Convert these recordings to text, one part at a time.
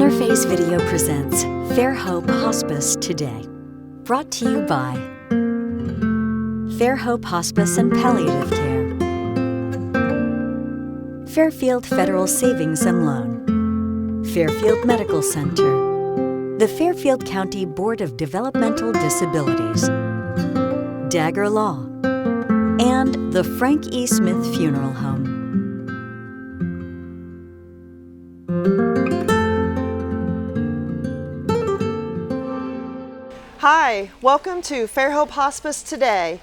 Interface Video presents Fairhope Hospice Today. Brought to you by Fairhope Hospice and Palliative Care, Fairfield Federal Savings and Loan, Fairfield Medical Center, the Fairfield County Board of Developmental Disabilities, Dagger Law, and the Frank E. Smith Funeral Home. Hi, welcome to Fairhope Hospice Today.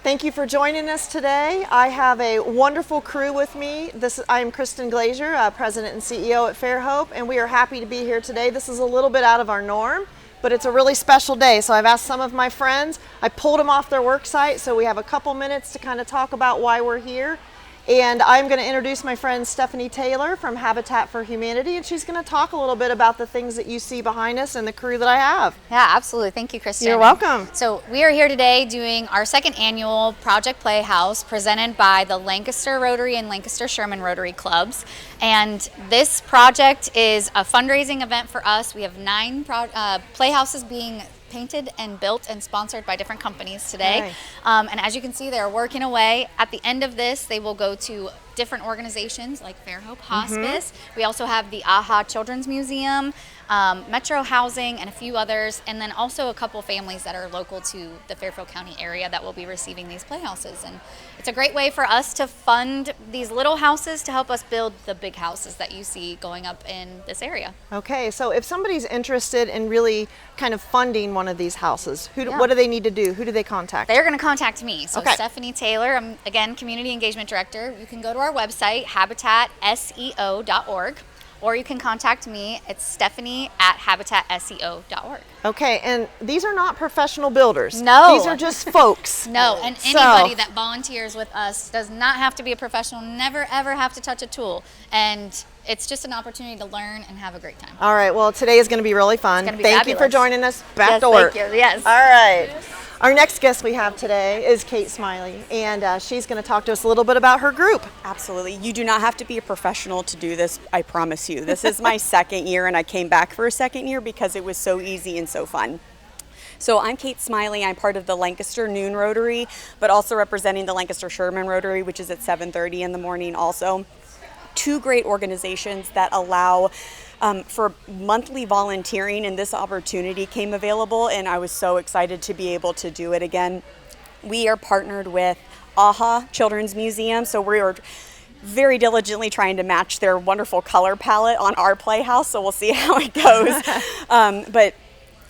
Thank you for joining us today. I have a wonderful crew with me. I am Kristen Glazier, President and CEO at Fairhope, and we are happy to be here today. This is a little bit out of our norm, but it's a really special day. So I've asked some of my friends, I pulled them off their work site, so we have a couple minutes to kind of talk about why we're here. And I'm going to introduce my friend Stephanie Taylor from Habitat for Humanity, and she's going to talk a little bit about the things that you see behind us and the crew that I have. Yeah, absolutely. Thank you, Kristen. You're welcome. So we are here today doing our second annual Project Playhouse presented by the Lancaster Rotary and Lancaster Sherman Rotary Clubs. And this project is a fundraising event for us. We have 9 playhouses being painted and built and sponsored by different companies today. Right. And as you can see, they're working away. At the end of this, they will go to different organizations like Fairhope Hospice. We also have the AHA Children's Museum, Metro Housing, and a few others, and then also a couple families that are local to the Fairfield County area that will be receiving these playhouses. And it's a great way for us to fund these little houses to help us build the big houses that you see going up in this area. Okay, so if somebody's interested in really kind of funding one of these houses, what do they need to do? Who do they contact? They're going to contact me. So okay. Stephanie Taylor, I'm again Community Engagement Director. You can go to our website, habitatseo.org, or you can contact me. It's Stephanie@habitatseo.org. Okay, and these are not professional builders. No. These are just folks. No, and anybody that volunteers with us does not have to be a professional, never ever have to touch a tool. And it's just an opportunity to learn and have a great time. All right, well, today is going to be really fun. It's gonna be Thank fabulous. you for joining us. Back Yes, to work. thank you. Yes. All right. Our next guest we have today is Kate Smiley, and she's going to talk to us a little bit about her group. Absolutely. You do not have to be a professional to do this, I promise you. This is my second year, and I came back for a second year because it was so easy and so fun. So I'm Kate Smiley. I'm part of the Lancaster Noon Rotary, but also representing the Lancaster Sherman Rotary, which is at 7:30 in the morning also. 2 great organizations that allow for monthly volunteering, and this opportunity came available, and I was so excited to be able to do it again. We are partnered with AHA Children's Museum, so we are very diligently trying to match their wonderful color palette on our playhouse, so we'll see how it goes. But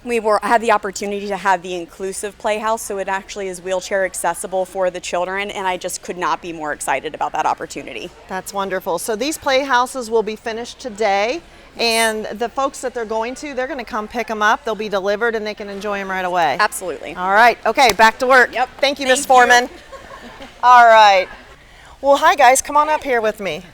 we had the opportunity to have the inclusive playhouse, so it actually is wheelchair accessible for the children, and I just could not be more excited about that opportunity. That's wonderful. So these playhouses will be finished today, and the folks that they're going to come pick them up. They'll be delivered, and they can enjoy them right away. Absolutely. All right. Okay, back to work. Yep. Thank you, Miss Foreman. All right. Well, hi, guys. Come on up here with me.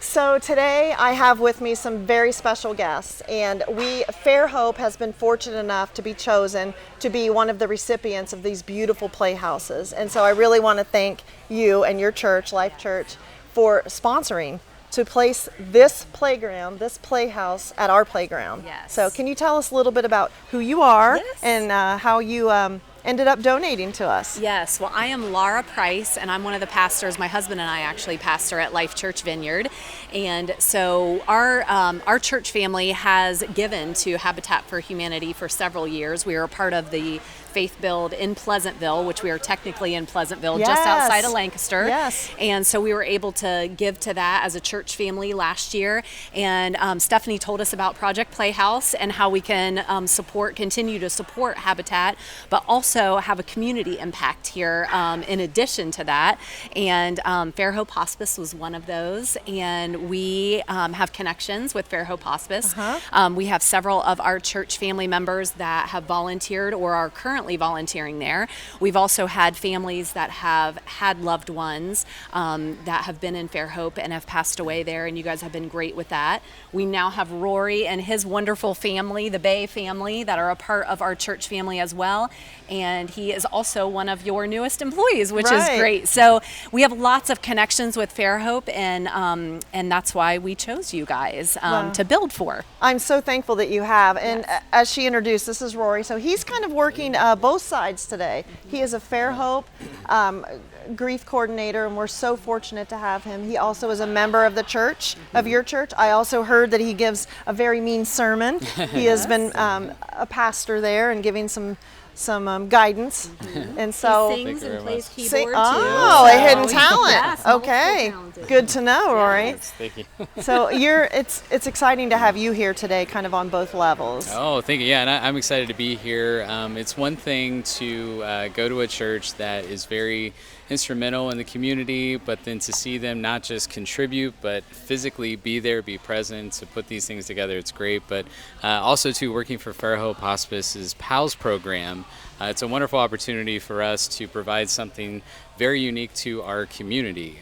So today I have with me some very special guests, and Fairhope has been fortunate enough to be chosen to be one of the recipients of these beautiful playhouses. And so I really want to thank you and your church, Life Church, for sponsoring to place this playhouse at our playground. Yes. So can you tell us a little bit about who you are Yes. and how you ended up donating to us? Yes, well, I am Laura Price, and I'm one of the pastors. My husband and I actually pastor at Life Church Vineyard, and so our church family has given to Habitat for Humanity for several years. We are a part of the Faith Build in Pleasantville, which we are technically in Pleasantville, just Yes. outside of Lancaster. Yes. And so we were able to give to that as a church family last year. And Stephanie told us about Project Playhouse and how we can continue to support Habitat, but also have a community impact here in addition to that. And Fairhope Hospice was one of those. And we have connections with Fairhope Hospice. We have several of our church family members that have volunteered or are currently volunteering there. We've also had families that have had loved ones that have been in Fairhope and have passed away there, and you guys have been great with that. We now have Rory and his wonderful family, the Bay family, that are a part of our church family as well. And he is also one of your newest employees, which is Right. great. So we have lots of connections with Fairhope, and and that's why we chose you guys to build for. I'm so thankful that you have. And as she introduced, this is Rory. So he's kind of working both sides today. He is a Fairhope grief coordinator, and we're so fortunate to have him. He also is a member of the church, of your church. I also heard that he gives a very mean sermon. He has been a pastor there and giving some guidance, and so He sings and plays keyboard oh, too. a hidden So, talent. yes, Okay, multiple-talented. good to know, Rory. Yes, thank you. So it's exciting to have you here today, kind of on both levels. Oh, thank you. Yeah, and I'm excited to be here. It's one thing to go to a church that is very instrumental in the community, but then to see them not just contribute, but physically be there, be present, to put these things together, it's great. But also, too, working for Fairhope Hospice's PALS program, it's a wonderful opportunity for us to provide something very unique to our community.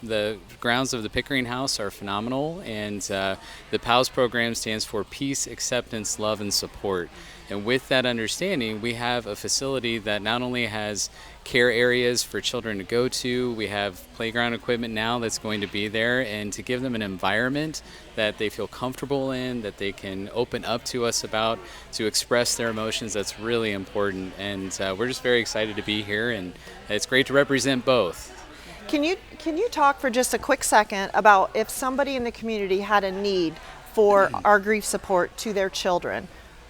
The grounds of the Pickering House are phenomenal, and the PALS program stands for Peace, Acceptance, Love, and Support. And with that understanding, we have a facility that not only has care areas for children to go to, we have playground equipment now that's going to be there, and to give them an environment that they feel comfortable in, that they can open up to us about, to express their emotions, that's really important. And we're just very excited to be here, and it's great to represent both. Can you talk for just a quick second about if somebody in the community had a need for our grief support to their children?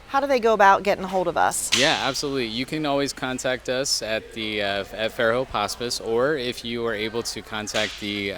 How do they go about getting a hold of us? Yeah, absolutely. You can always contact us at the at Fairhope Hospice, or if you are able to contact the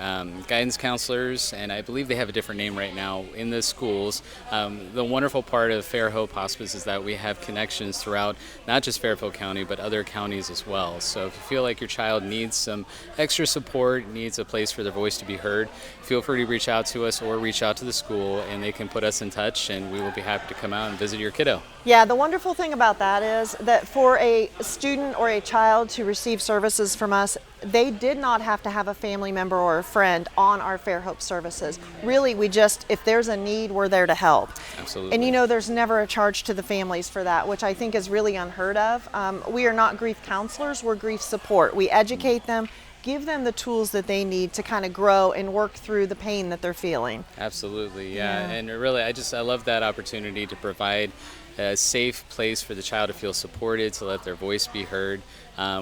guidance counselors, and I believe they have a different name right now in the schools. The wonderful part of Fairhope Hospice is that we have connections throughout not just Fairfield County, but other counties as well. So if you feel like your child needs some extra support, needs a place for their voice to be heard, feel free to reach out to us or reach out to the school, and they can put us in touch, and we will be happy to come out and visit your kiddo. Yeah, the wonderful thing about that is that for a student or a child to receive services from us, they did not have to have a family member or a friend on our Fairhope services. Really, if there's a need, we're there to help. Absolutely. And there's never a charge to the families for that, which I think is really unheard of. We are not grief counselors, we're grief support. We educate them, give them the tools that they need to kind of grow and work through the pain that they're feeling. Absolutely, yeah. And really, I love that opportunity to provide a safe place for the child to feel supported, to let their voice be heard.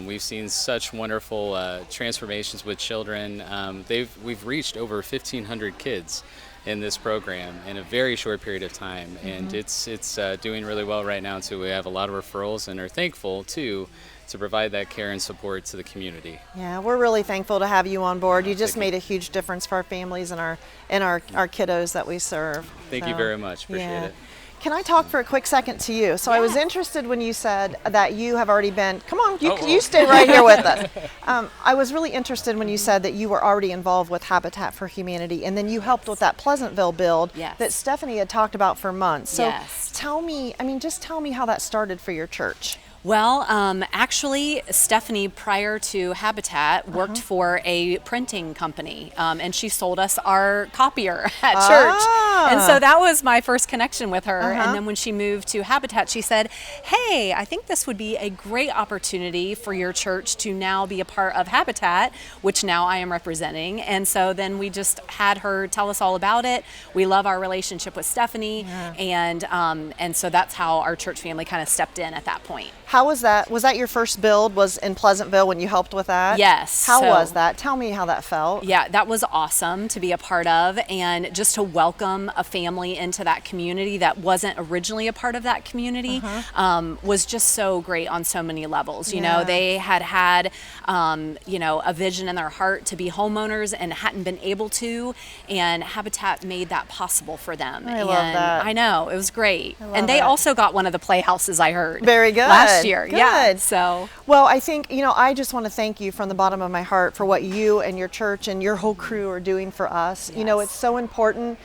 We've seen such wonderful transformations with children. We've reached over 1,500 kids in this program in a very short period of time, and it's doing really well right now too. We have a lot of referrals and are thankful too to provide that care and support to the community. Yeah, we're really thankful to have you on board. You just made a huge difference for our families and our kiddos that we serve. Thank you very much. Appreciate it. Can I talk for a quick second to you? So I was interested when you said that you have already been, come on, you stay right here with us. I was really interested when you said that you were already involved with Habitat for Humanity, and then you helped with that Pleasantville build that Stephanie had talked about for months. So tell me how that started for your church. Well, actually, Stephanie, prior to Habitat, worked for a printing company, and she sold us our copier at church. And so that was my first connection with her. And then when she moved to Habitat, she said, hey, I think this would be a great opportunity for your church to now be a part of Habitat, which now I am representing. And so then we just had her tell us all about it. We love our relationship with Stephanie, and so that's how our church family kind of stepped in at that point. How was that? Was that your first build? Was in Pleasantville when you helped with that? Yes. How was that? Tell me how that felt. Yeah, that was awesome to be a part of, and just to welcome a family into that community that wasn't originally a part of that community was just so great on so many levels. You know, they had a vision in their heart to be homeowners and hadn't been able to, and Habitat made that possible for them. I love that. I know, it was great. And they also got one of the playhouses, I heard. Very good. Last year. Good. Yeah. So. Well, I think, I just want to thank you from the bottom of my heart for what you and your church and your whole crew are doing for us. It's so important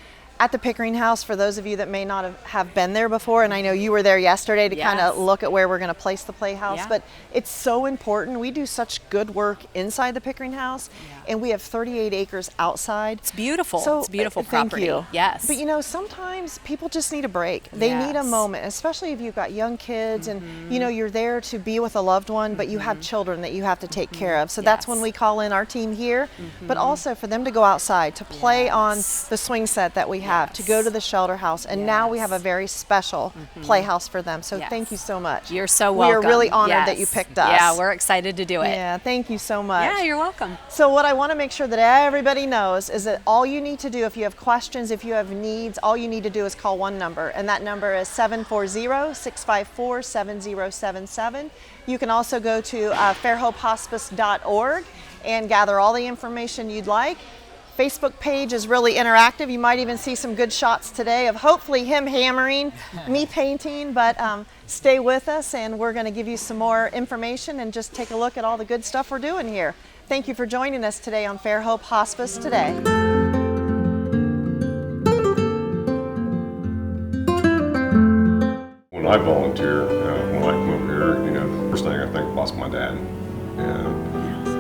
at the Pickering House, for those of you that may not have been there before, and I know you were there yesterday to kind of look at where we're going to place the Playhouse, but it's so important. We do such good work inside the Pickering House, and we have 38 acres outside. It's beautiful. So, it's beautiful thank property. you. Yes. But you know, sometimes people just need a break. They need a moment, especially if you've got young kids and you know, you're there to be with a loved one, but you have children that you have to take care of. So that's when we call in our team here, but also for them to go outside, to play on the swing set that we have, to go to the shelter house, and now we have a very special playhouse for them. So thank you so much. You're so welcome. We are really honored that you picked us. Yeah, we're excited to do it. Yeah, thank you so much. Yeah, you're welcome. So what I want to make sure that everybody knows is that all you need to do, if you have questions, if you have needs, all you need to do is call one number, and that number is 740-654-7077. You can also go to fairhopehospice.org and gather all the information you'd like. Facebook page is really interactive. You might even see some good shots today of hopefully him hammering, me painting, but stay with us and we're going to give you some more information and just take a look at all the good stuff we're doing here. Thank you for joining us today on Fairhope Hospice Today. When I volunteer, when I come over here, you know, the first thing I think about is my dad.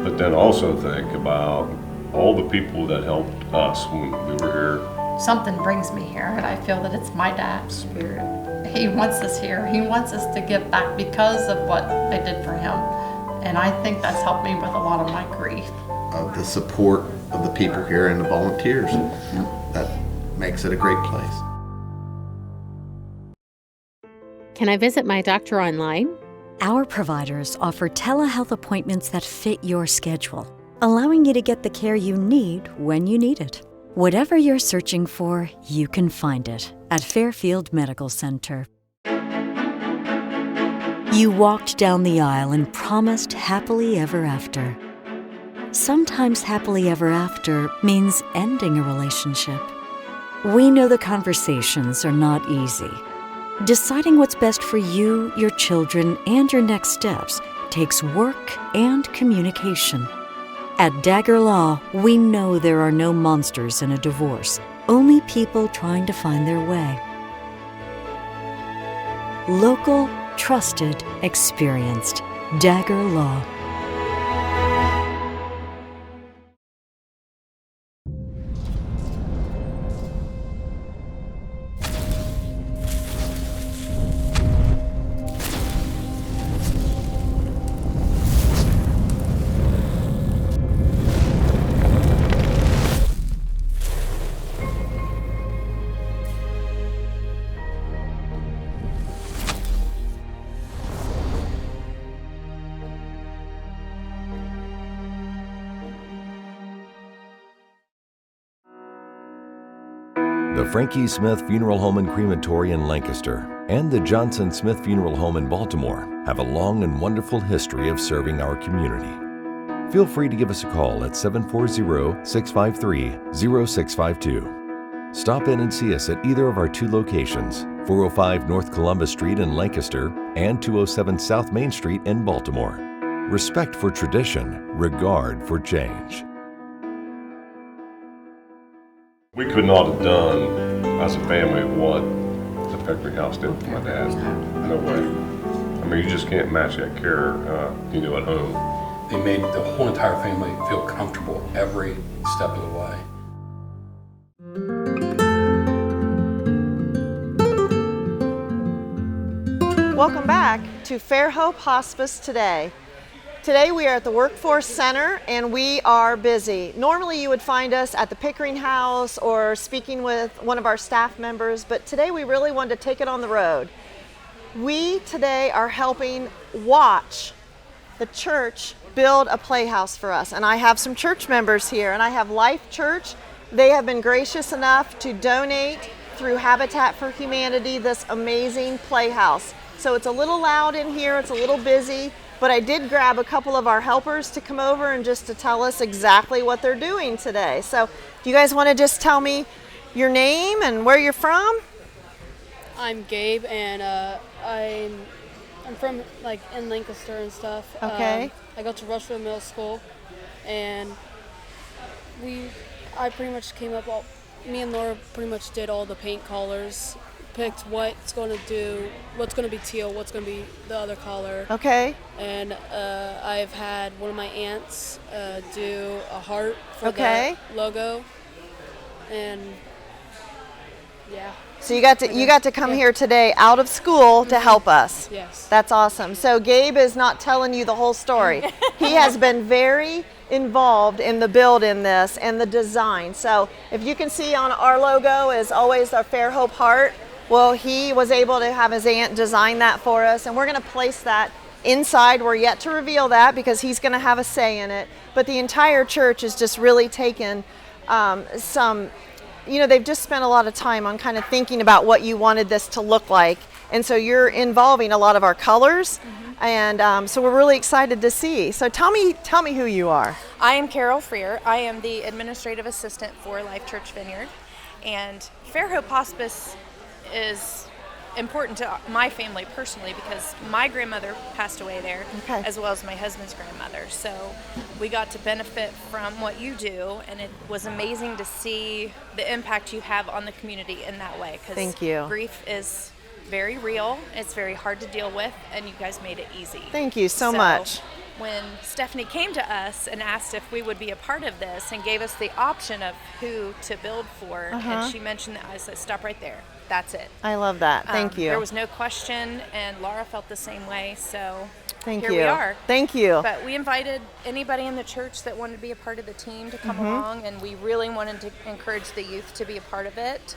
But then also think about all the people that helped us when we were here. Something brings me here, and I feel that it's my dad's spirit. He wants us here. He wants us to give back because of what they did for him. And I think that's helped me with a lot of my grief. Of the support of the people here and the volunteers. That makes it a great place. Can I visit my doctor online? Our providers offer telehealth appointments that fit your schedule, allowing you to get the care you need when you need it. Whatever you're searching for, you can find it at Fairfield Medical Center. You walked down the aisle and promised happily ever after. Sometimes happily ever after means ending a relationship. We know the conversations are not easy. Deciding what's best for you, your children, and your next steps takes work and communication. At Dagger Law, we know there are no monsters in a divorce, only people trying to find their way. Local, trusted, experienced. Dagger Law. The Frankie Smith Funeral Home and Crematory in Lancaster and the Johnson Smith Funeral Home in Baltimore have a long and wonderful history of serving our community. Feel free to give us a call at 740-653-0652. Stop in and see us at either of our two locations, 405 North Columbus Street in Lancaster and 207 South Main Street in Baltimore. Respect for tradition, regard for change. We could not have done, as a family, what the Pickering House did for my dad. No way. I mean, you just can't match that care, you know, at home. They made the whole entire family feel comfortable every step of the way. Welcome back to Fairhope Hospice Today. Today we are at the Workforce Center and we are busy. Normally you would find us at the Pickering House or speaking with one of our staff members, but today we really wanted to take it on the road. We today are helping watch the church build a playhouse for us. And I have some church members here, and I have Life Church. They have been gracious enough to donate through Habitat for Humanity this amazing playhouse. So it's a little loud in here, it's a little busy, but I did grab a couple of our helpers to come over and just to tell us exactly what they're doing today. So do you guys want to just tell me your name and where you're from? I'm Gabe, and I'm from like in Lancaster and stuff. Okay. I go to Rushville Middle School, and I pretty much came up me and Laura pretty much did all the paint colors, picked what's going to be teal, what's going to be the other color. Okay. And I've had one of my aunts do a heart for Okay. the logo. And yeah. So you got to come here today out of school to help us. Yes. That's awesome. So Gabe is not telling you the whole story. He has been very involved in the build in this and the design. So if you can see on our logo is always our Fairhope heart. Well, he was able to have his aunt design that for us, and we're going to place that inside. We're yet to reveal that because he's going to have a say in it. But the entire church has just really taken they've just spent a lot of time on kind of thinking about what you wanted this to look like. And so you're involving a lot of our colors. And so we're really excited to see. So tell me who you are. I am Carol Freer. I am the administrative assistant for Life Church Vineyard. And Fairhope Hospice is important to my family personally because my grandmother passed away there, as well as my husband's grandmother. So we got to benefit from what you do, and it was amazing to see the impact you have on the community in that way. Thank you. Grief is very real. It's very hard to deal with, and you guys made it easy. Thank you so much. When Stephanie came to us and asked if we would be a part of this and gave us the option of who to build for, and she mentioned that, I said, stop right there. That's it. I love that. Thank you. There was no question, and Laura felt the same way, so Thank here you. we are. Thank you. But we invited anybody in the church that wanted to be a part of the team to come along, and we really wanted to encourage the youth to be a part of it,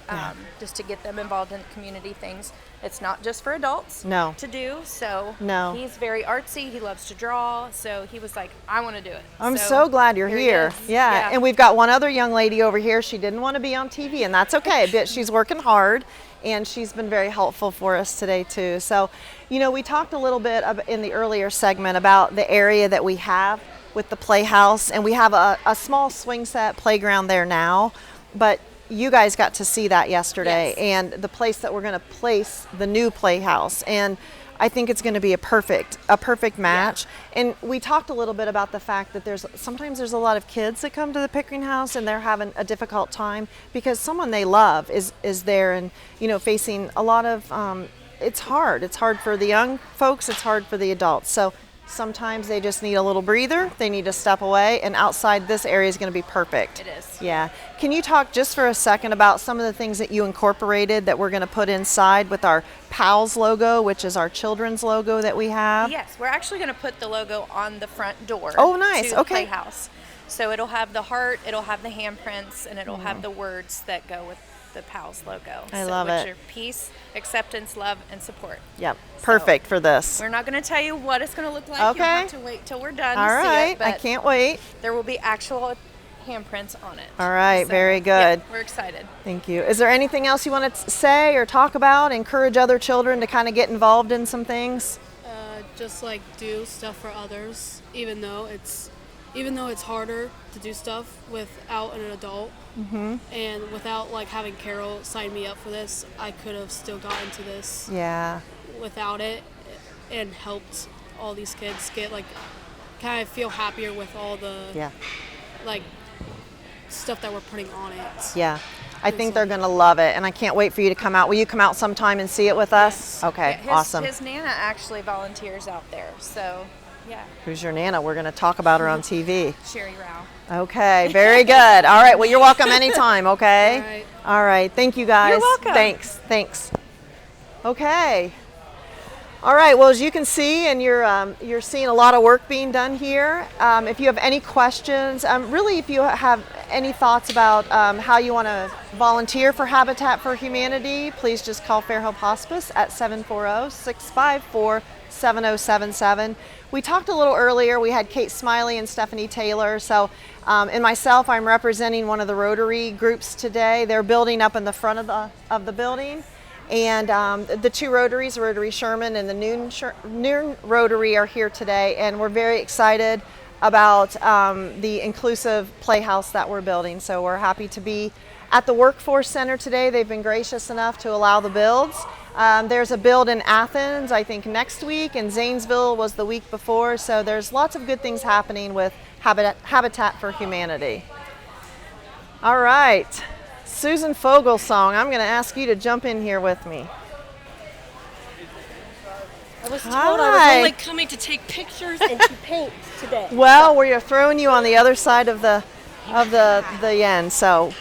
just to get them involved in community things. It's not just for adults to do, so he's very artsy. He loves to draw, so he was like, I want to do it. I'm so glad you're here. Yeah, and we've got one other young lady over here. She didn't want to be on TV, and that's okay, but she's working hard, and she's been very helpful for us today too. So, we talked a little bit in the earlier segment about the area that we have with the Playhouse, and we have a small swing set playground there now, but you guys got to see that yesterday, and the place that we're going to place the new Playhouse, and I think it's going to be a perfect match. And we talked a little bit about the fact that sometimes there's a lot of kids that come to the Pickering House and they're having a difficult time because someone they love is there, and facing a lot of it's hard for the young folks, it's hard for the adults. So sometimes they just need a little breather, they need to step away, and outside this area is going to be perfect. It is. Yeah. Can you talk just for a second about some of the things that you incorporated that we're going to put inside with our PALS logo, which is our children's logo that we have? Yes, we're actually going to put the logo on the front door. Oh, nice. To the Okay. Playhouse. So it'll have the heart, it'll have the handprints, and it'll have the words that go with the PALS logo. I love it. Which are peace, acceptance, love, and support. Yep, perfect for this. We're not going to tell you what it's going to look like. Okay. You'll have to wait till we're done All to see right, it. But I can't wait. There will be actual handprints on it. All right, So, very good. yeah, we're excited. Thank you. Is there anything else you want to say or talk about? Encourage other children to kind of get involved in some things? Just like do stuff for others, even though it's harder to do stuff without an adult. And without having Carol sign me up for this, I could have still gotten to this. Yeah. Without it, and helped all these kids get kind of feel happier with all the stuff that we're putting on it. Yeah. I think they're going to love it, and I can't wait for you to come out. Will you come out sometime and see it with us? Okay, awesome. His Nana actually volunteers out there, so yeah. Who's your Nana? We're going to talk about her on TV. Sherry Rao. Okay, very good. All right, well, you're welcome anytime, okay? All right, thank you guys. You're welcome. Thanks. Okay. All right, well, as you can see, and you're seeing a lot of work being done here. If you have any questions, really if you have any thoughts about how you want to volunteer for Habitat for Humanity, please just call Fairhope Hospice at 740-654-7077. We talked a little earlier, we had Kate Smiley and Stephanie Taylor. So, and myself, I'm representing one of the Rotary groups today. They're building up in the front of the building. And the two Rotaries, Rotary Sherman and the Noon Rotary, are here today, and we're very excited about the inclusive playhouse that we're building. So we're happy to be at the Workforce Center today. They've been gracious enough to allow the builds. There's a build in Athens, I think next week, and Zanesville was the week before. So there's lots of good things happening with Habitat for Humanity. All right. Susan Fogel song. I'm going to ask you to jump in here with me. I was told I was only coming to take pictures and to paint today. Well, we're throwing you on the other side of the end. So,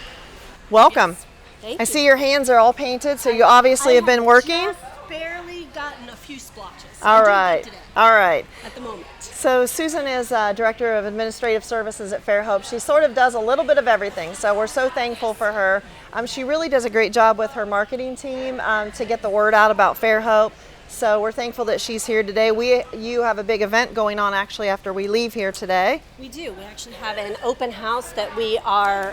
welcome. Yes. Thank I you. see your hands are all painted, so you obviously have been working. Just barely gotten a few splotches. All right. All right. At the moment. So Susan is Director of Administrative Services at Fairhope. She sort of does a little bit of everything, so we're so thankful for her. She really does a great job with her marketing team to get the word out about Fairhope. So we're thankful that she's here today. You have a big event going on actually after we leave here today. We do. We actually have an open house that we are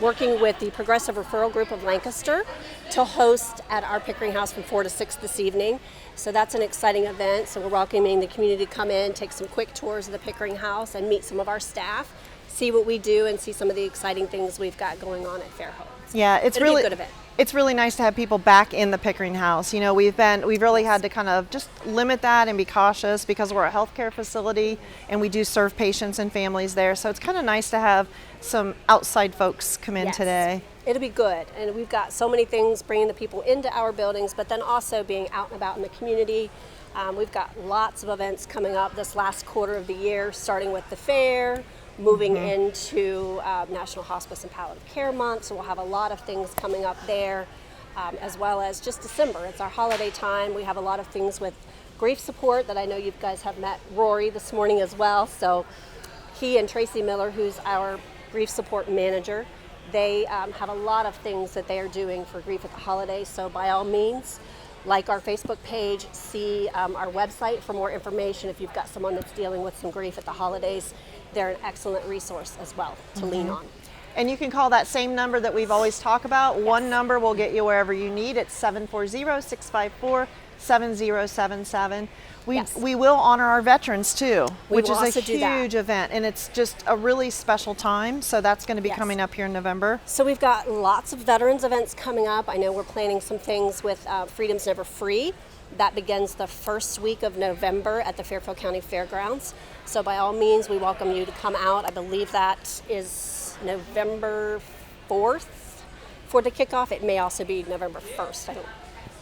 working with the Progressive Referral Group of Lancaster to host at our Pickering House from 4 to 6 this evening. So that's an exciting event. So we're welcoming the community to come in, take some quick tours of the Pickering House and meet some of our staff, see what we do and see some of the exciting things we've got going on at Fairhope. Yeah, It'll be a good event. It's really nice to have people back in the Pickering House. You know, we've really had to kind of just limit that and be cautious because we're a healthcare facility and we do serve patients and families there. So it's kind of nice to have some outside folks come in today. It'll be good. And we've got so many things bringing the people into our buildings, but then also being out and about in the community. We've got lots of events coming up this last quarter of the year, starting with the fair, moving into National Hospice and Palliative Care Month, so we'll have a lot of things coming up there, as well as just December. It's our holiday time. We have a lot of things with grief support that I know you guys have met Rory this morning as well. So he and Tracy Miller, who's our grief support manager, they have a lot of things that they are doing for grief at the holidays. So by all means, like our Facebook page, see our website for more information. If you've got someone that's dealing with some grief at the holidays, they're an excellent resource as well to lean on. And you can call that same number that we've always talked about. Yes. One number will get you wherever you need. It's 740-654-7077. We will honor our veterans too, which is a huge event, and it's just a really special time. So that's going to be coming up here in November. So we've got lots of veterans events coming up. I know we're planning some things with Freedom's Never Free. That begins the first week of November at the Fairfield County Fairgrounds. So by all means, we welcome you to come out. I believe that is November 4th for the kickoff. It may also be November 1st.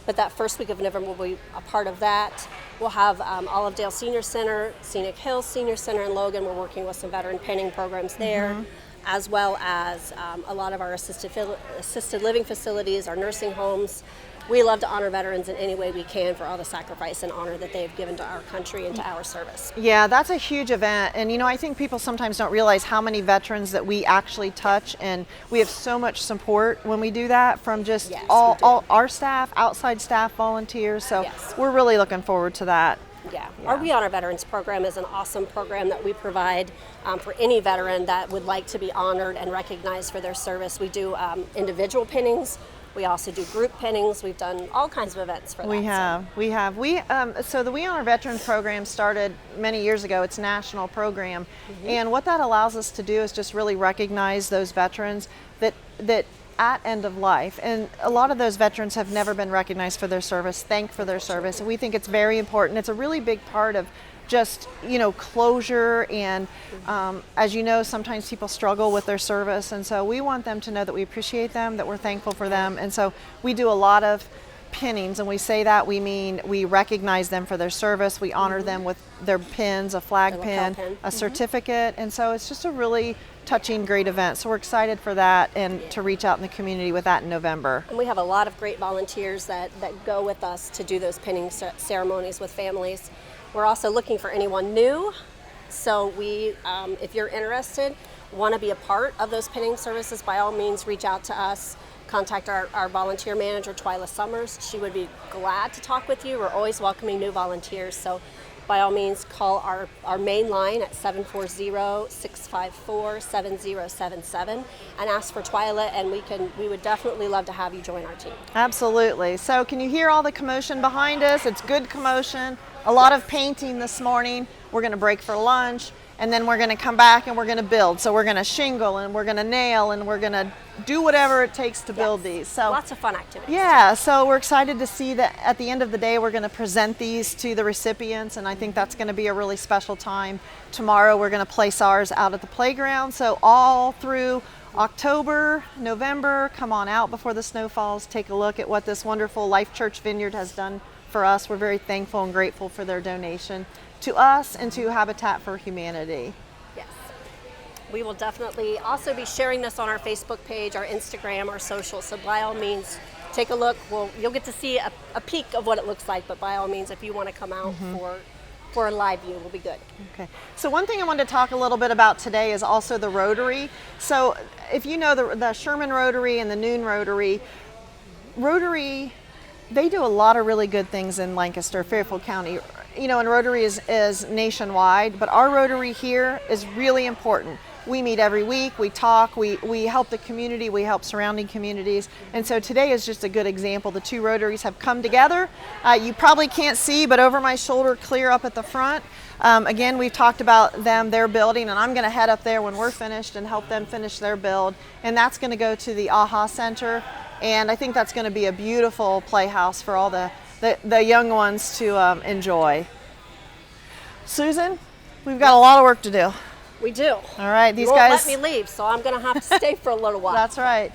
But that first week of November will be a part of that. We'll have Olive Dale Senior Center, Scenic Hills Senior Center in Logan. We're working with some veteran painting programs there, as well as a lot of our assisted living facilities, our nursing homes. We love to honor veterans in any way we can for all the sacrifice and honor that they've given to our country and to our service. Yeah, that's a huge event. And you know, I think people sometimes don't realize how many veterans that we actually touch, and we have so much support when we do that from just all our staff, outside staff, volunteers. So we're really looking forward to that. Yeah. Our We Honor Veterans program is an awesome program that we provide for any veteran that would like to be honored and recognized for their service. We do individual pinnings. We also do group pinnings. We've done all kinds of events for that. So the We Honor Veterans program started many years ago. It's a national program. And what that allows us to do is just really recognize those veterans that at end of life. And a lot of those veterans have never been recognized for their service, thanked for their service. And we think it's very important. It's a really big part of just, you know, closure, and as you know, sometimes people struggle with their service, and so we want them to know that we appreciate them, that we're thankful for them. And so we do a lot of pinnings, and we say that we mean we recognize them for their service, we honor them with their pins, a flag pin, a certificate, and so it's just a really touching, great event. So we're excited for that and to reach out in the community with that in November. And we have a lot of great volunteers that go with us to do those pinning ceremonies with families. We're also looking for anyone new. So we, if you're interested, want to be a part of those pinning services, by all means reach out to us. Contact our volunteer manager, Twyla Summers. She would be glad to talk with you. We're always welcoming new volunteers. So by all means, call our main line at 740-654-7077 and ask for Twyla, and we would definitely love to have you join our team. Absolutely. So can you hear all the commotion behind us? It's good commotion. A lot of painting this morning. We're going to break for lunch, and then we're going to come back and we're going to build. So we're going to shingle, and we're going to nail, and we're going to do whatever it takes to build these. So lots of fun activities. Yeah, so we're excited to see that at the end of the day we're going to present these to the recipients, and I think that's going to be a really special time. Tomorrow we're going to place ours out at the playground. So all through October, November, come on out before the snow falls. Take a look at what this wonderful Life Church Vineyard has done for us. We're very thankful and grateful for their donation to us and to Habitat for Humanity. Yes. We will definitely also be sharing this on our Facebook page, our Instagram, our social. So by all means, take a look. You'll get to see a peek of what it looks like, but by all means, if you want to come out for a live view, will be good. Okay. So one thing I wanted to talk a little bit about today is also the Rotary. So if you know the Sherman Rotary and the Noon Rotary, they do a lot of really good things in Lancaster, Fairfield County. You know, and Rotary is nationwide, but our Rotary here is really important. We meet every week, we talk, we help the community, we help surrounding communities. And so today is just a good example. The two Rotaries have come together. You probably can't see, but over my shoulder, clear up at the front. Again, we've talked about their building, and I'm gonna head up there when we're finished and help them finish their build. And that's gonna go to the AHA Center. And I think that's gonna be a beautiful playhouse for all the young ones to enjoy. Susan, we've got a lot of work to do. We do. All right, these you guys won't let me leave, so I'm going to have to stay for a little while. That's right.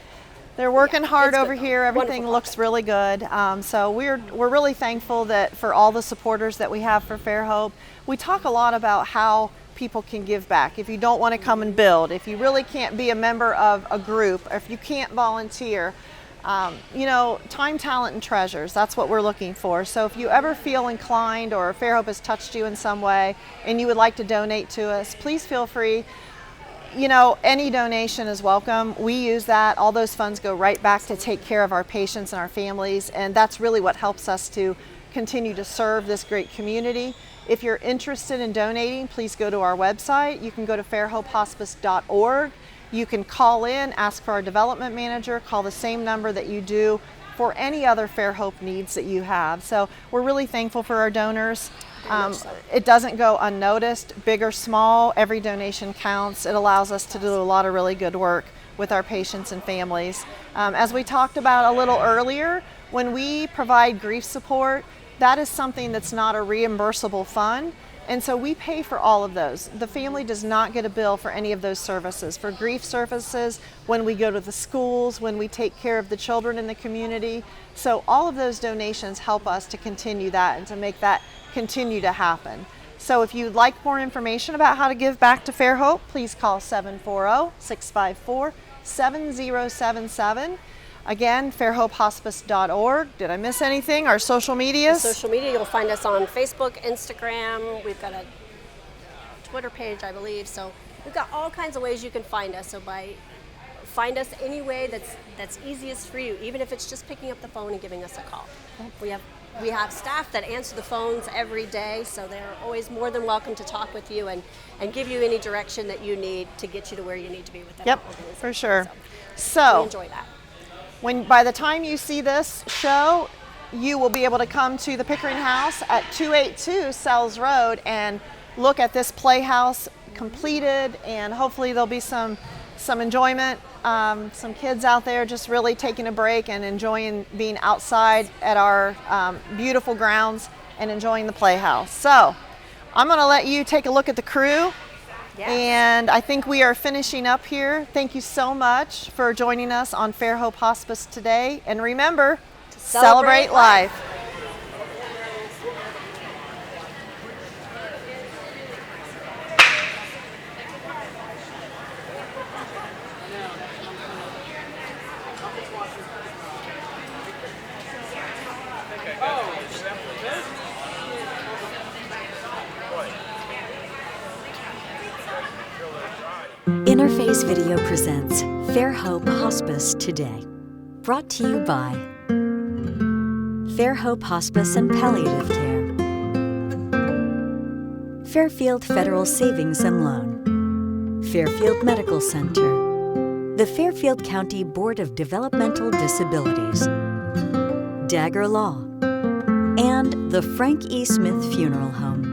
They're working hard over good. here. Everything Wonderful looks really good. So we're really thankful that for all the supporters that we have for Fairhope. We talk a lot about how people can give back. If you don't want to come and build, if you really can't be a member of a group, or if you can't volunteer, you know, time, talent, and treasures, that's what we're looking for. So if you ever feel inclined or Fairhope has touched you in some way and you would like to donate to us, please feel free. You know, any donation is welcome. We use that. All those funds go right back to take care of our patients and our families, and that's really what helps us to continue to serve this great community. If you're interested in donating, please go to our website. You can go to fairhopehospice.org. You can call in, ask for our development manager, call the same number that you do for any other Fairhope needs that you have. So we're really thankful for our donors. It doesn't go unnoticed, big or small, every donation counts. It allows us to do a lot of really good work with our patients and families. As we talked about a little earlier, when we provide grief support, that is something that's not a reimbursable fund. And so we pay for all of those. The family does not get a bill for any of those services. For grief services, when we go to the schools, when we take care of the children in the community. So all of those donations help us to continue that and to make that continue to happen. So if you'd like more information about how to give back to Fairhope, please call 740-654-7077. Again, fairhopehospice.org. Did I miss anything? Our social medias? Social media, you'll find us on Facebook, Instagram. We've got a Twitter page, I believe. So we've got all kinds of ways you can find us. So find us any way that's easiest for you, even if it's just picking up the phone and giving us a call. We have staff that answer the phones every day, so they're always more than welcome to talk with you and give you any direction that you need to get you to where you need to be with that organization. For sure. So we enjoy that. By the time you see this show, you will be able to come to the Pickering House at 282 Sells Road and look at this playhouse completed, and hopefully there'll be some enjoyment, some kids out there just really taking a break and enjoying being outside at our beautiful grounds and enjoying the playhouse. So I'm going to let you take a look at the crew. Yes. And I think we are finishing up here. Thank you so much for joining us on Fairhope Hospice today. And remember, to celebrate life. Interface Video presents Fairhope Hospice Today. Brought to you by Fairhope Hospice and Palliative Care, Fairfield Federal Savings and Loan, Fairfield Medical Center, the Fairfield County Board of Developmental Disabilities, Dagger Law, and the Frank E. Smith Funeral Home.